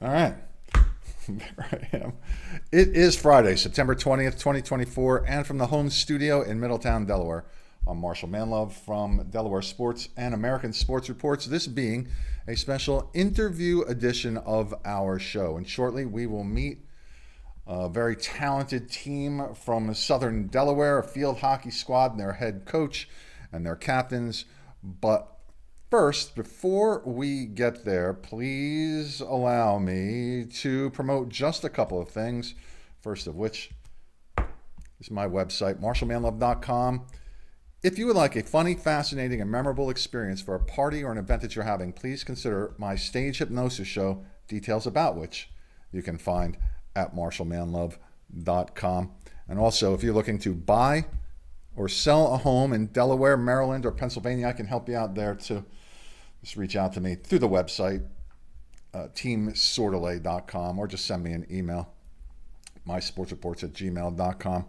All right. There I am. It is Friday, September 20th, 2024, and from the home studio in Middletown, Delaware, I'm Marshal Manlove from Delaware Sports and American Sports Reports, this being a special interview edition of our show. And shortly, we will meet a very talented team from Southern Delaware, a field hockey squad, and their head coach and their captains. But first, before we get there, please allow me to promote just a couple of things. First of which is my website, marshalmanlove.com. If you would like a funny, fascinating, and memorable experience for a party or an event that you're having, please consider my stage hypnosis show, details about which you can find at marshalmanlove.com. And also, if you're looking to buy or sell a home in Delaware, Maryland, or Pennsylvania, I can help you out there too. Just reach out to me through the website, teamsordelay.com, or just send me an email, mysportsreports@gmail.com.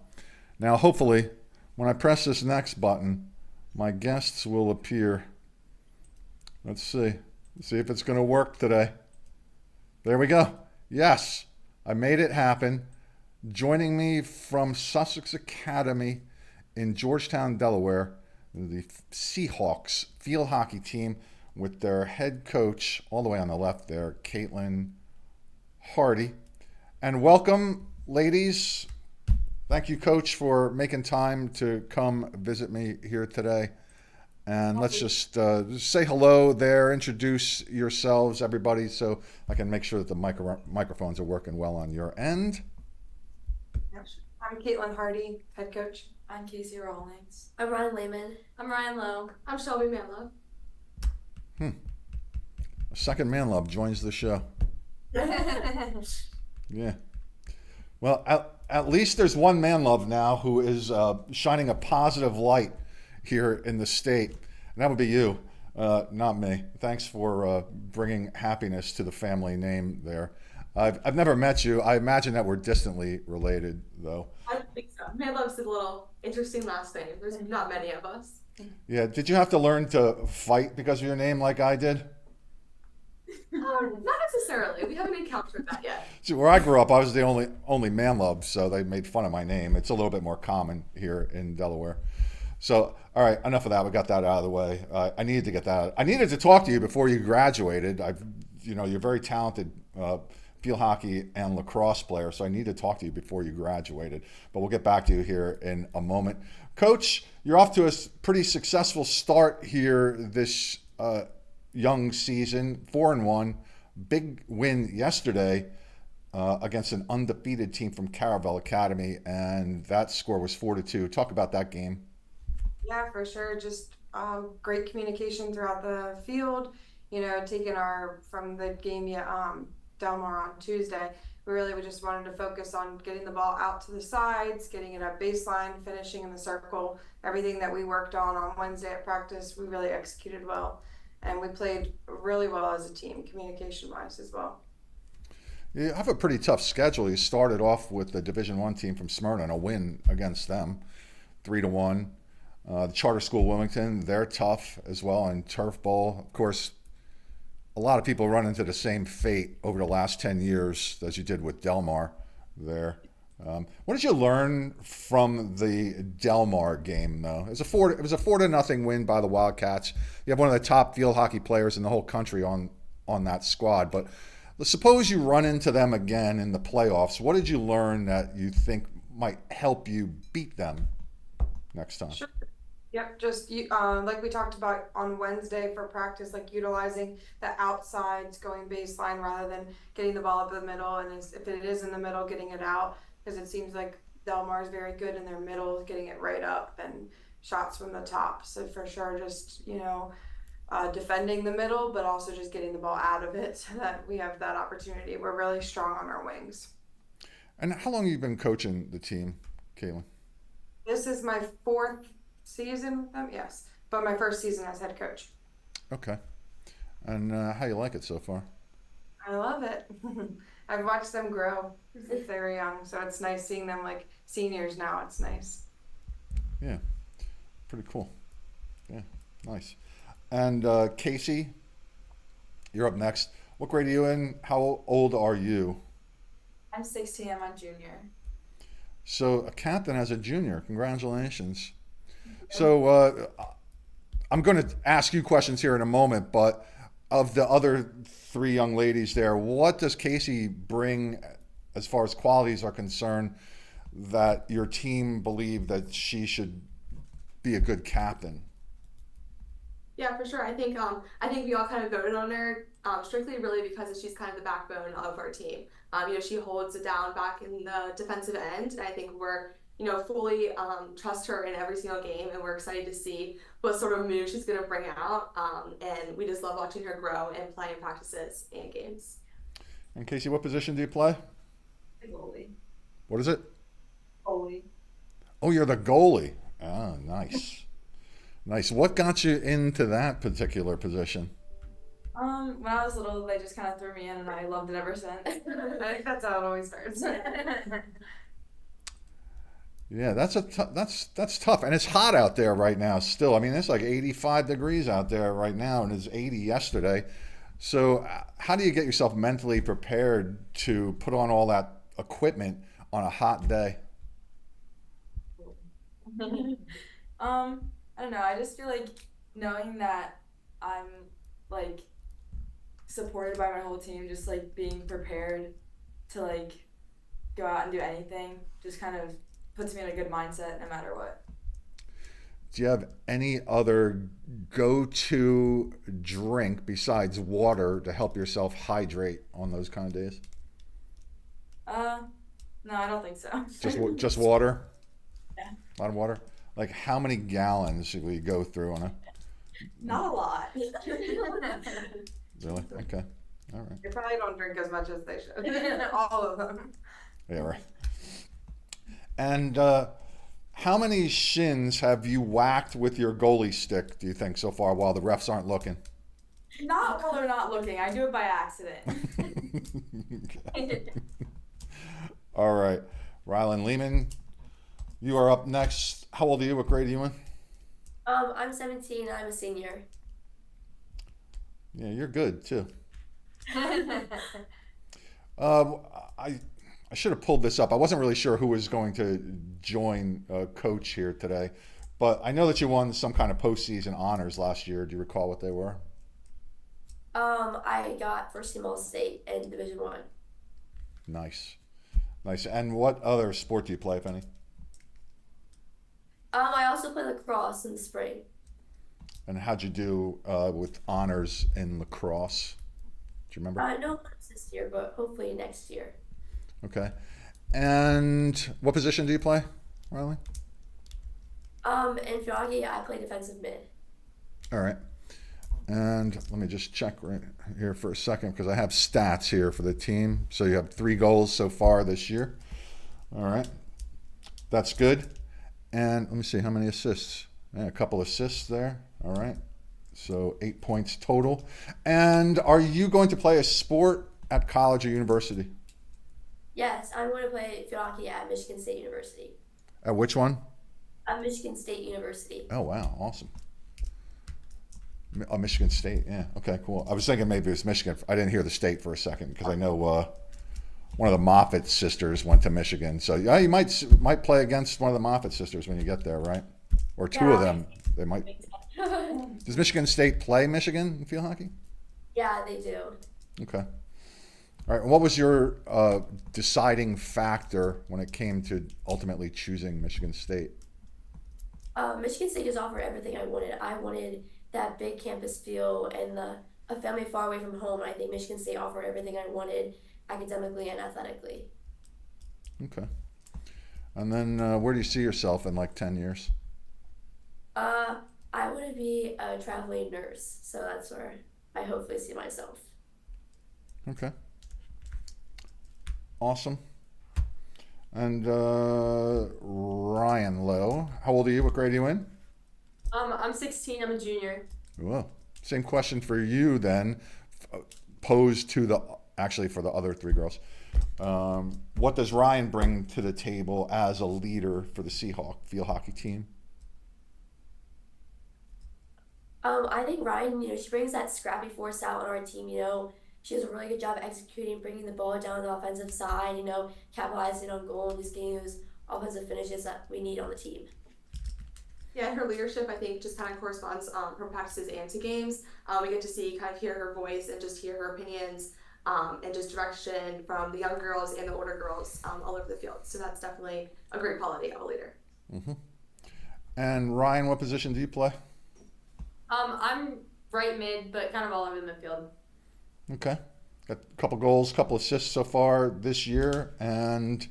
Now, hopefully, when I press this next button, my guests will appear. Let's see. Let's see if it's going to work today. There we go. Yes, I made it happen. Joining me from Sussex Academy in Georgetown, Delaware, the Seahawks field hockey team with their head coach, all the way on the left there, Caitlyn Hardy. And welcome, ladies. Thank you, Coach, for making time to come visit me here today. And let's just say hello there, introduce yourselves, everybody, so I can make sure that the microphones are working well on your end. I'm Caitlyn Hardy, head coach. I'm Cacie Rawlings. I'm Rilyn Lehman. I'm Rilyn Lowe. I'm Shelby Manlove. A second Manlove joins the show. Yeah. Well, at least there's one Manlove now who is shining a positive light here in the state. And that would be you, not me. Thanks for bringing happiness to the family name there. I've never met you. I imagine that we're distantly related, though. I don't think so. Manlove's a little interesting last name. There's not many of us. Yeah. Did you have to learn to fight because of your name like I did? Not necessarily. We haven't encountered that yet. See, where I grew up, I was the only Manlove, so they made fun of my name. It's a little bit more common here in Delaware. So, all right, enough of that. We got that out of the way. I needed to get that. I needed to talk to you before you graduated. You're very talented field hockey and lacrosse player, so I need to talk to you before you graduated. But we'll get back to you here in a moment. Coach, you're off to a pretty successful start here this young season, 4-1. Big win yesterday against an undefeated team from Caravel Academy, and that score was 4-2. Talk about that game. Yeah, for sure. Just great communication throughout the field. Taking from the game Delmar on Tuesday, we just wanted to focus on getting the ball out to the sides, getting it at baseline, finishing in the circle. Everything that we worked on Wednesday at practice, we really executed well. And we played really well as a team, communication-wise as well. You have a pretty tough schedule. You started off with the Division I team from Smyrna and a win against them, 3-1. The Charter School Wilmington, they're tough as well, and Turf Bowl. Of course, a lot of people run into the same fate over the last 10 years as you did with Delmar there. What did you learn from the Delmar game, though? It was a 4-0 win by the Wildcats. You have one of the top field hockey players in the whole country on that squad. But suppose you run into them again in the playoffs. What did you learn that you think might help you beat them next time? Sure. Yep, just like we talked about on Wednesday for practice, like utilizing the outsides, going baseline rather than getting the ball up the middle, and if it is in the middle, getting it out, because it seems like Delmar is very good in their middle, getting it right up and shots from the top. So for sure, just defending the middle, but also just getting the ball out of it so that we have that opportunity. We're really strong on our wings. And how long have you been coaching the team, Caitlyn? This is my fourth season with them, yes. But my first season as head coach. Okay. And how you like it so far? I love it. I've watched them grow since they were young, so it's nice seeing them like seniors now. It's nice. Yeah, pretty cool. Yeah, nice. And Casey, you're up next. What grade are you in? How old are you? I'm 16. I'm a junior. So a captain as a junior. Congratulations. So I'm going to ask you questions here in a moment, but of the other three young ladies there, what does Casey bring as far as qualities are concerned that your team believe that she should be a good captain? Yeah, for sure. I think we all kind of voted on her strictly really because she's kind of the backbone of our team. She holds it down back in the defensive end, and I think we're fully trust her in every single game, and we're excited to see what sort of move she's going to bring out. And we just love watching her grow and play in practices and games. And Casey, what position do you play? Goalie. What is it? Goalie. Oh, you're the goalie. Ah, nice. Nice. What got you into that particular position? When I was little, they just kind of threw me in, and I loved it ever since. I think that's how it always starts. Yeah, that's tough, and it's hot out there right now. Still, I mean, it's like 85 degrees out there right now, and it's 80 yesterday. So, how do you get yourself mentally prepared to put on all that equipment on a hot day? I don't know. I just feel like knowing that I'm like supported by my whole team, just like being prepared to like go out and do anything, just kind of puts me in a good mindset no matter what. Do you have any other go-to drink besides water to help yourself hydrate on those kind of days? No, I don't think so. Just water? Yeah. A lot of water? Like how many gallons should we go through on a? Not a lot. Really? Okay. All right. They probably don't drink as much as they should. All of them. Yeah, right. And how many shins have you whacked with your goalie stick, do you think, so far while the refs aren't looking? Not while they're not looking. I do it by accident. Okay. All right. Rilyn Lehman, you are up next. How old are you? What grade are you in? I'm 17. I'm a senior. Yeah, you're good, too. I should have pulled this up. I wasn't really sure who was going to join coach here today, but I know that you won some kind of postseason honors last year. Do you recall what they were? I got first team All State in Division One. Nice. Nice. And what other sport do you play, if any? I also play lacrosse in the spring. And how'd you do with honors in lacrosse? Do you remember? No honors this year, but hopefully next year. Okay. And what position do you play, Riley? In Fiagi, I play defensive mid. All right. And let me just check right here for a second because I have stats here for the team. So you have 3 goals so far this year. All right. That's good. And let me see how many assists. Yeah, a couple assists there. All right. So 8 points total. And are you going to play a sport at college or university? Yes, I'm going to play Fiagi at Michigan State University. At which one? At Michigan State University. Oh, wow. Awesome. Oh, Michigan State. Yeah. Okay, cool. I was thinking maybe it was Michigan. I didn't hear the state for a second because I know one of the Moffitt sisters went to Michigan. So yeah, you might play against one of the Moffitt sisters when you get there, right? Or two of them. They might. Does Michigan State play Michigan in field hockey? Yeah, they do. Okay. All right. And what was your deciding factor when it came to ultimately choosing Michigan State? Michigan State just offered everything I wanted. I wanted that big campus feel and a family far away from home. I think Michigan State offered everything I wanted academically and athletically. Okay. And then where do you see yourself in like 10 years? I want to be a traveling nurse, so that's where I hopefully see myself. Okay. Awesome. And Ryan Lowe, how old are you? What grade are you in? I'm 16. I'm a junior. Well, same question for you then, posed to for the other three girls. What does Ryan bring to the table as a leader for the Seahawk field hockey team? I think Ryan, she brings that scrappy force out on our team. She does a really good job executing, bringing the ball down the offensive side, capitalizing on goal and just getting those offensive finishes that we need on the team. Yeah, and her leadership, I think, just kind of corresponds from practices and to games. We get to see, kind of hear her voice and just hear her opinions and just direction from the young girls and the older girls all over the field. So that's definitely a great quality of a leader. Mm-hmm. And Ryan, what position do you play? I'm right mid, but kind of all over the midfield. Okay. Got a couple goals, couple assists so far this year. And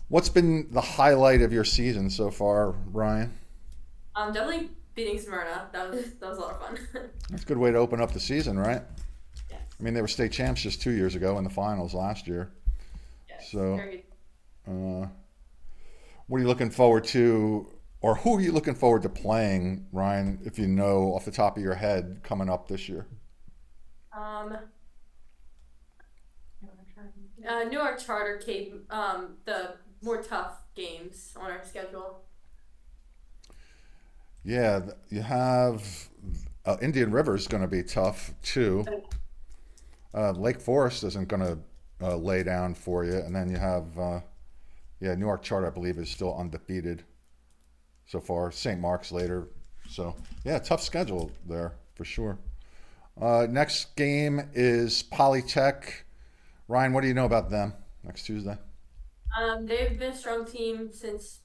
what's been the highlight of your season so far, Ryan? Definitely beating Smyrna. That was a lot of fun. That's a good way to open up the season, right? Yes. I mean, they were state champs just 2 years ago in the finals last year. Yes. So, Very what are you looking forward to, or who are you looking forward to playing, Ryan, if you know off the top of your head, coming up this year? Newark Charter came the more tough games on our schedule. Yeah, you have Indian River's going to be tough too. Lake Forest isn't going to lay down for you, and then you have Newark Charter, I believe, is still undefeated so far. St. Mark's later, so yeah, tough schedule there for sure. Next game is Polytech. Ryan, what do you know about them next Tuesday? They've been a strong team since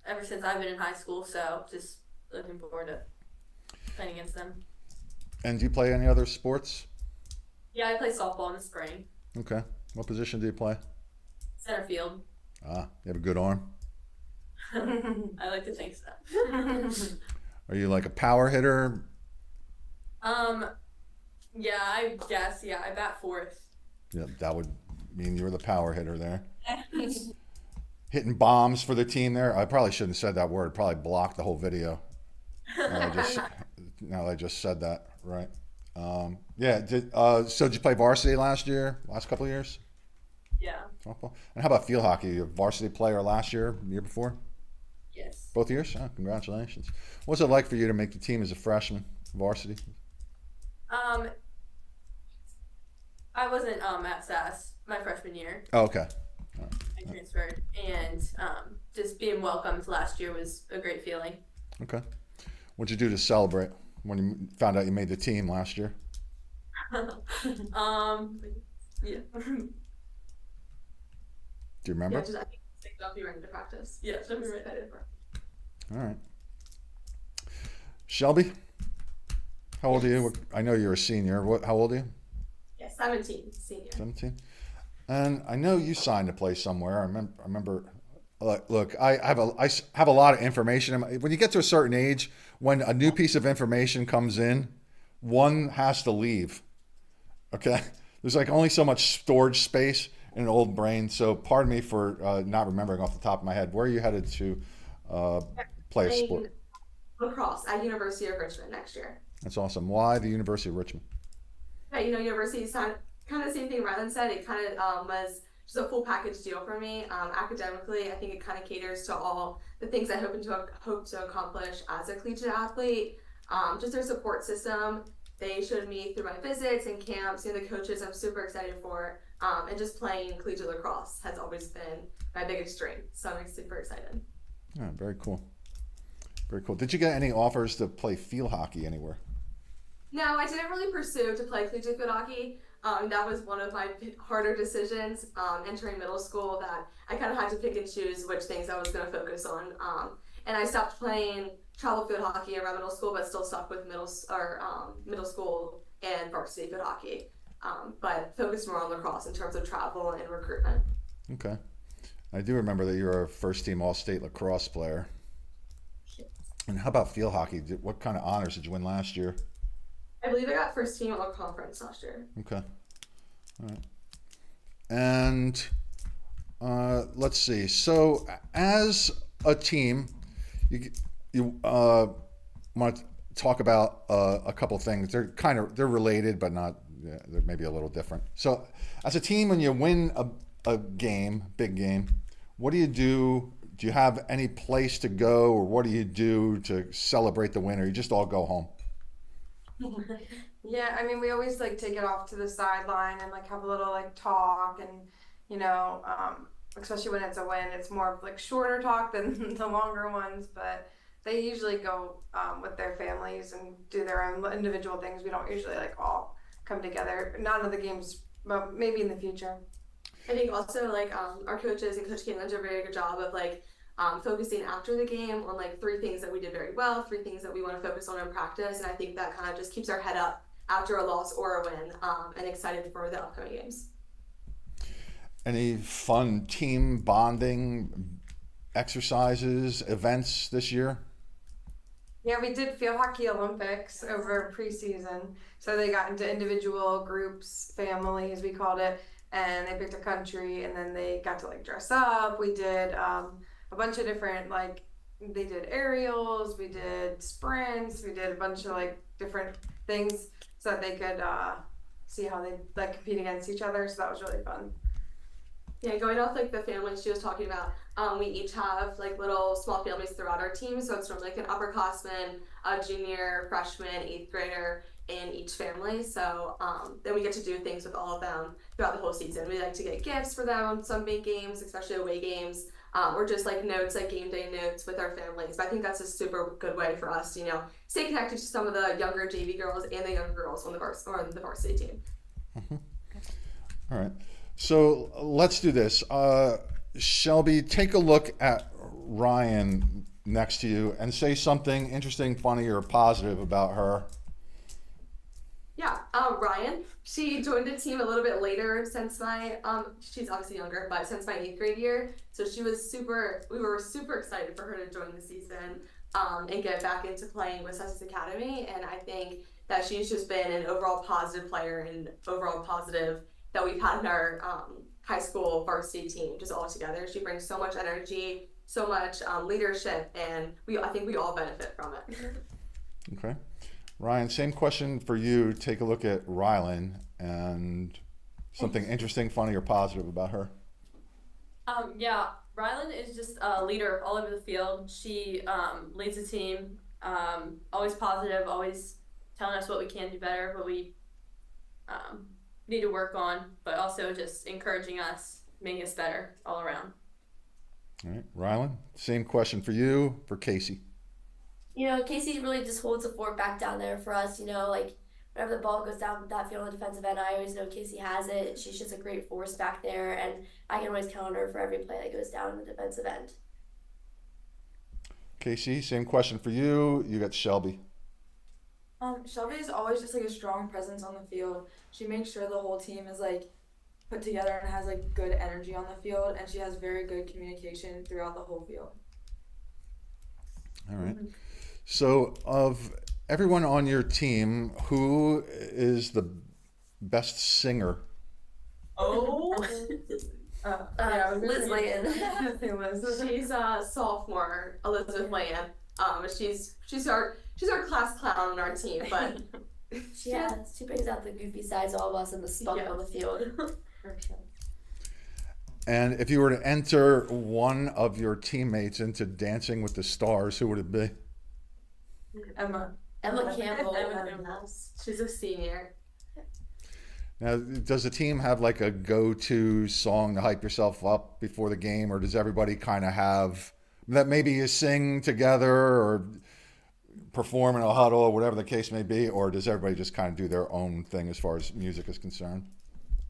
ever since I've been in high school, so just looking forward to playing against them. And do you play any other sports? Yeah, I play softball in the spring. Okay. What position do you play? Center field. You have a good arm. I like to think so. Are you like a power hitter? Yeah, I guess. Yeah, I bat fourth. Yeah, that would mean you were the power hitter there. Hitting bombs for the team there. I probably shouldn't have said that word. Probably blocked the whole video. Now I just said that, right? So did you play varsity last couple of years? Yeah. Softball? And how about field hockey? You a varsity player last year, the year before? Yes. Both years? Oh, congratulations. What's it like for you to make the team as a freshman, varsity? I wasn't at SAS my freshman year. Oh, okay. I transferred, and just being welcomed last year was a great feeling. Okay. What'd you do to celebrate when you found out you made the team last year? Yeah. Do you remember? Yeah, just I think I'll be ready to practice. Yeah, So I'm excited for All right. Shelby, how old are you? I know you're a senior. How old are you? Yeah, 17, senior. 17. And I know you signed to play somewhere. I remember. Look, I have a lot of information. When you get to a certain age, when a new piece of information comes in, one has to leave. Okay, there's like only so much storage space in an old brain. So pardon me for not remembering off the top of my head. Where are you headed to play a sport? Lacrosse at University of Richmond next year. That's awesome. Why the University of Richmond? Yeah, University is kind of the same thing Rilyn said. It kind of was just a full package deal for me. Academically, I think it kind of caters to all the things I hope to accomplish as a collegiate athlete. Just their support system. They showed me through my visits and camps, the coaches I'm super excited for. And just playing collegiate lacrosse has always been my biggest dream. So I'm super excited. Yeah, very cool. Very cool. Did you get any offers to play field hockey anywhere? No, I didn't really pursue to play collegiate field hockey. That was one of my harder decisions entering middle school, that I kind of had to pick and choose which things I was going to focus on. And I stopped playing travel field hockey around middle school, but still stuck with middle school and varsity field hockey. But focused more on lacrosse in terms of travel and recruitment. Okay. I do remember that you're a first-team All-State lacrosse player. And how about field hockey? What kind of honors did you win last year? I believe I got first team all conference last year. Okay. All right. And let's see. So as a team, you want to talk about a couple things. They're related, but not. Yeah, they're maybe a little different. So, as a team, when you win a game, big game, what do you do? Do you have any place to go, or what do you do to celebrate the win, or you just all go home? Yeah, I mean, we always like take it off to the sideline and like have a little like talk and, you know, especially when it's a win, it's more of like shorter talk than the longer ones, but they usually go with their families and do their own individual things. We don't usually like all come together. None of the games, but maybe in the future. I think also like our coaches and Coach Caitlyn did a very good job of like focusing after the game on like 3 things that we did very well, 3 things that we want to focus on in practice, and I think that kind of just keeps our head up after a loss or a win, and excited for the upcoming games. Any fun team bonding exercises, events this year? Yeah, we did field hockey Olympics over preseason. So they got into individual groups, families, we called it, and they picked a country and then they got to like dress up. We did a bunch of different, like, they did aerials, we did sprints, we did a bunch of like different things so that they could see how they like compete against each other. So that was really fun. Yeah, going off like the families she was talking about, we each have like little small families throughout our team. So it's from like an upperclassman, a junior, freshman, 8th grader in each family. So then we get to do things with all of them throughout the whole season. We like to get gifts for them on some big games, especially away games, or just like notes, like game day notes with our families. But I think that's a super good way for us to, you know, stay connected to some of the younger JV girls and the younger girls on the varsity team. Mm-hmm. All right. So let's do this. Shelby, take a look at Ryan next to you and say something interesting, funny, or positive about her. Yeah, Ryan, she joined the team a little bit later since my, she's obviously younger, but since my 8th grade year. So we were super excited for her to join the season and get back into playing with Sussex Academy. And I think that she's just been an overall positive player and overall positive that we've had in our high school varsity team just all together. She brings so much energy, so much leadership, and I think we all benefit from it. Okay. Ryan, same question for you. Take a look at Rilyn and something interesting, funny, or positive about her. Yeah, Rilyn is just a leader all over the field. She leads the team, always positive, always telling us what we can do better, what we need to work on, but also just encouraging us, making us better all around. All right, Rilyn, same question for you, for Kacie. You know, Kacie really just holds the fort back down there for us. You know, like whenever the ball goes down that field on the defensive end, I always know Kacie has it. She's just a great force back there, and I can always count on her for every play that goes down the defensive end. Kacie, same question for you. You got Shelby. Shelby is always just like a strong presence on the field. She makes sure the whole team is like put together and has like good energy on the field, and she has very good communication throughout the whole field. All right. So, of everyone on your team, who is the best singer? Oh. Liz Layton. She's a sophomore, Elizabeth Layton. She's our class clown on our team, but She brings out the goofy sides of all of us and the spunk on the field. And if you were to enter one of your teammates into Dancing with the Stars, who would it be? Emma Campbell. she's a senior. Now, does the team have like a go-to song to hype yourself up before the game, or does everybody kind of have that maybe you sing together or perform in a huddle or whatever the case may be, or does everybody just kind of do their own thing as far as music is concerned?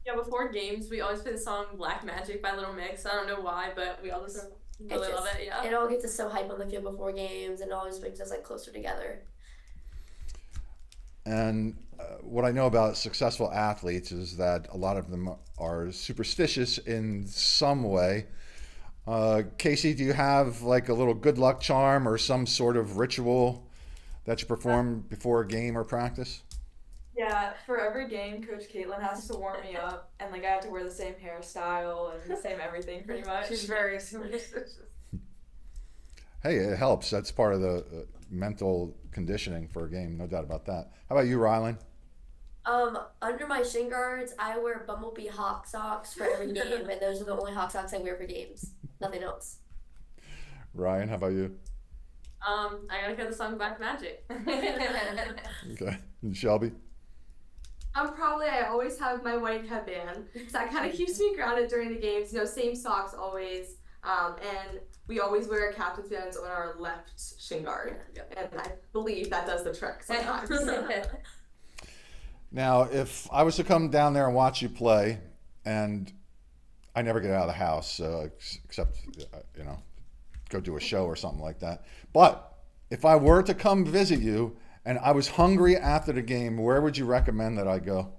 Yeah, before games, we always play the song Black Magic by Little Mix. I don't know why, but we all just really love it, yeah. It all gets us so hype on the field before games, and it always makes us like closer together. And what I know about successful athletes is that a lot of them are superstitious in some way. Kacie, do you have like a little good luck charm or some sort of ritual that you perform before a game or practice? Yeah, for every game, Coach Caitlyn has to warm me up, and like I have to wear the same hairstyle and the same everything pretty much. She's very superstitious. Hey, it helps. That's part of the mental conditioning for a game, no doubt about that. How about you, Rylan? Under my shin guards, I wear Bumblebee Hawk socks for every game, and those are the only Hawk socks I wear for games. Nothing else. Ryan, how about you? I gotta get the song Black Magic. Okay. And Shelby? I always have my white headband, so that kind of keeps me grounded during the games. Same socks always. And we always wear captain's bands on our left shin guard, and I believe that does the trick sometimes. Now, if I was to come down there and watch you play, and I never get out of the house, except, go do a show or something like that. But if I were to come visit you and I was hungry after the game, where would you recommend that I go?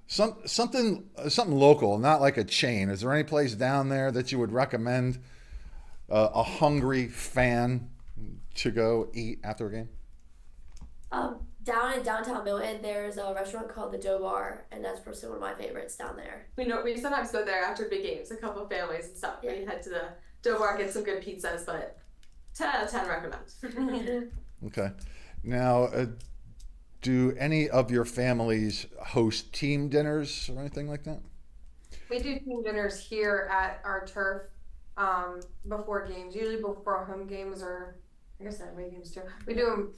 Something local, not like a chain. Is there any place down there that you would recommend a hungry fan to go eat after a game? Down in downtown Milton, there's a restaurant called the Dough Bar, and that's personally one of my favorites down there. We sometimes go there after big games, a couple of families and stuff. Yeah. We head to the Dough Bar, get some good pizzas, but 10 out of 10 recommend. Okay. Now, do any of your families host team dinners or anything like that? We do team dinners here at our turf before games, usually before home games, or I guess away games too. We do them,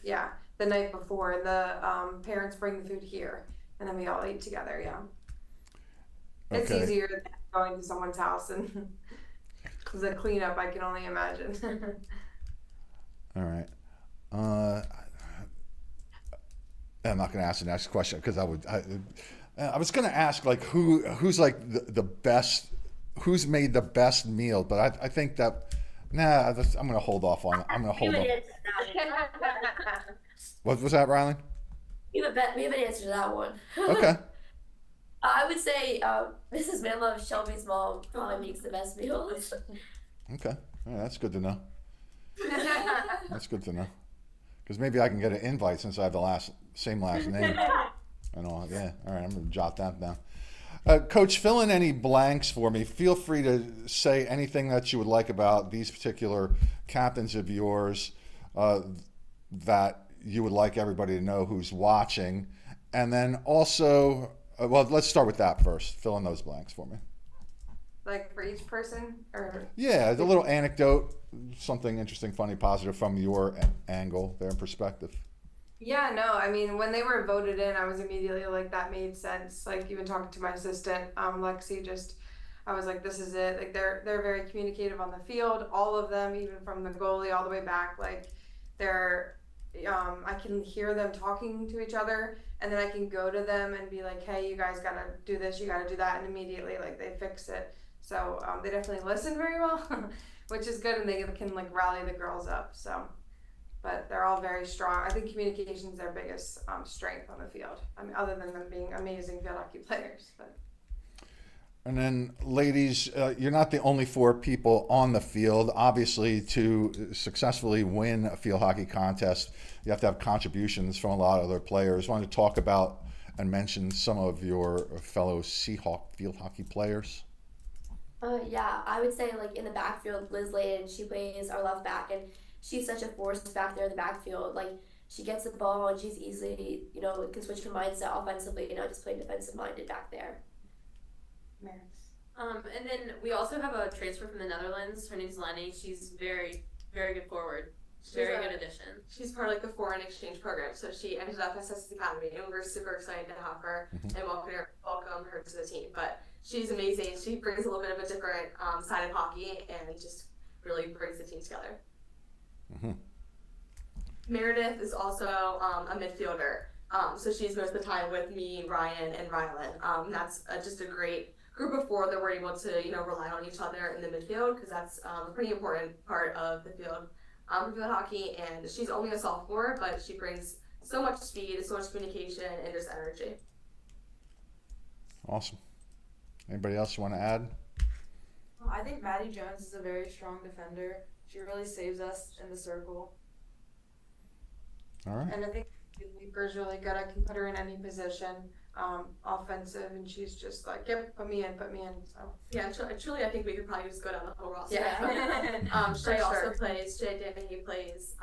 the night before. The parents bring the food here, and then we all eat together. Yeah, it's Okay. easier than going to someone's house and the cleanup. I can only imagine. All right. I'm not going to ask the next question because I was going to ask like who's like the best, who's made the best meal, but I think that I'm going to hold off on it. I'm going to hold off. What was that, Riley? We have an answer to that one. Okay. I would say Mrs. Manlove, Shelby's mom, probably makes the best meals. Okay. All right, that's good to know. That's good to know. Because maybe I can get an invite since I have the same last name. I know. Yeah. All right. I'm going to jot that down. Coach, fill in any blanks for me. Feel free to say anything that you would like about these particular captains of yours that you would like everybody to know who's watching. And then also, let's start with that first. Fill in those blanks for me. Like for each person, or Yeah, the little anecdote, something interesting, funny, positive from your angle, their perspective. yeah, no, I mean, when they were voted in, I was immediately like, that made sense. Like, even talking to my assistant, Lexi, I was like, this is it. Like, they're very communicative on the field, all of them, even from the goalie all the way back. Like, I can hear them talking to each other, and then I can go to them and be like, hey, you guys gotta do this, you gotta do that, and immediately, like, they fix it. So they definitely listen very well, which is good, and they can like rally the girls up. So, but they're all very strong. I think communication is their biggest strength on the field. I mean, other than them being amazing field hockey players. But. And then, ladies, you're not the only 4 people on the field. Obviously, to successfully win a field hockey contest, you have to have contributions from a lot of other players. I wanted to talk about and mention some of your fellow Seahawk field hockey players. Yeah, I would say like in the backfield, Liz Layden, she plays our left back, and she's such a force back there in the backfield. Like, she gets the ball and she's easily, can switch her mindset offensively, just play defensive minded back there. And then we also have a transfer from the Netherlands. Her name's Lenny. She's very, very good forward. Very good addition. She's part of like the foreign exchange program, so she ended up at Sussex Academy, and we're super excited to have her and welcome her to the team. But she's amazing. She brings a little bit of a different side of hockey and just really brings the team together. Mm-hmm. Meredith is also a midfielder, so she's most of the time with me, Ryan, and Rilyn. That's just a great group of 4 that we're able to rely on each other in the midfield, because that's a pretty important part of the field. For field hockey, and she's only a sophomore, but she brings so much speed, so much communication, and just energy. Awesome. Anybody else want to add? I think Maddie Jones is a very strong defender. She really saves us in the circle. All right. And I think Leaper's really good. I can put her in any position. offensive, and she's just like, yep, put me in. So Yeah, truly, I think we could probably just go down the whole roster. Yeah. Shay For also sure. plays. Shay Danahy plays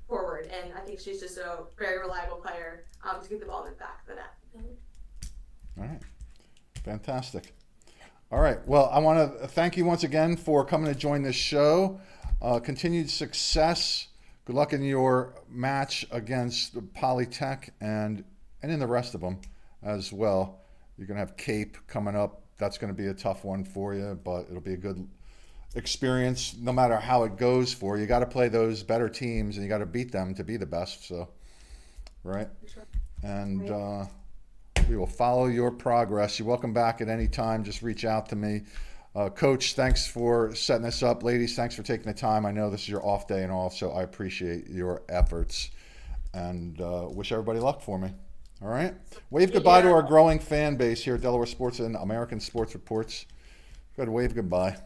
forward, and I think she's just a very reliable player to get the ball in the back of the net. All right. Fantastic. All right. Well, I want to thank you once again for coming to join this show. Continued success. Good luck in your match against Polytech and in the rest of them as well. You're going to have Cape coming up. That's going to be a tough one for you, but it'll be a good experience no matter how it goes for you. You got to play those better teams and you got to beat them to be the best. So, right? Sure. And we will follow your progress. You're welcome back at any time. Just reach out to me. Coach, thanks for setting this up. Ladies, thanks for taking the time. I know this is your off day and all, so I appreciate your efforts and wish everybody luck for me. All right? Wave goodbye to our growing fan base here at Delaware Sports and American Sports Reports. Go ahead, wave goodbye.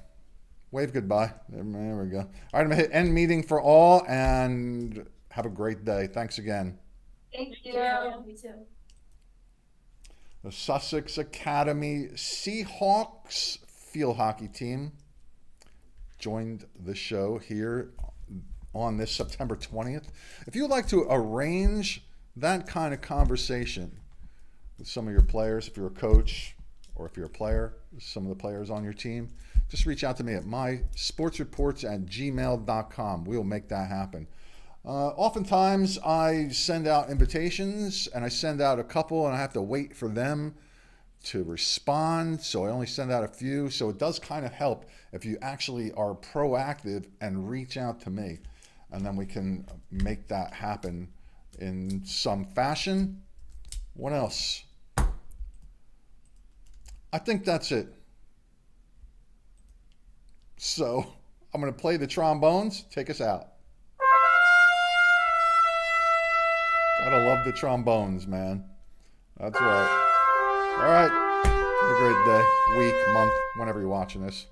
Wave goodbye. There we go. All right, I'm going to hit end meeting for all, and have a great day. Thanks again. Thank you. Me too. The Sussex Academy Seahawks field hockey team joined the show here on this September 20th. If you'd like to arrange that kind of conversation with some of your players, if you're a coach or if you're a player, some of the players on your team, just reach out to me at mysportsreports@gmail.com. We'll make that happen. Oftentimes I send out invitations and I send out a couple and I have to wait for them to respond, so I only send out a few. So it does kind of help if you actually are proactive and reach out to me, and then we can make that happen in some fashion. What else? I think that's it. So I'm going to play the trombones. Take us out. Gotta love the trombones, man. That's right. All right. Have a great day, week, month, whenever you're watching this.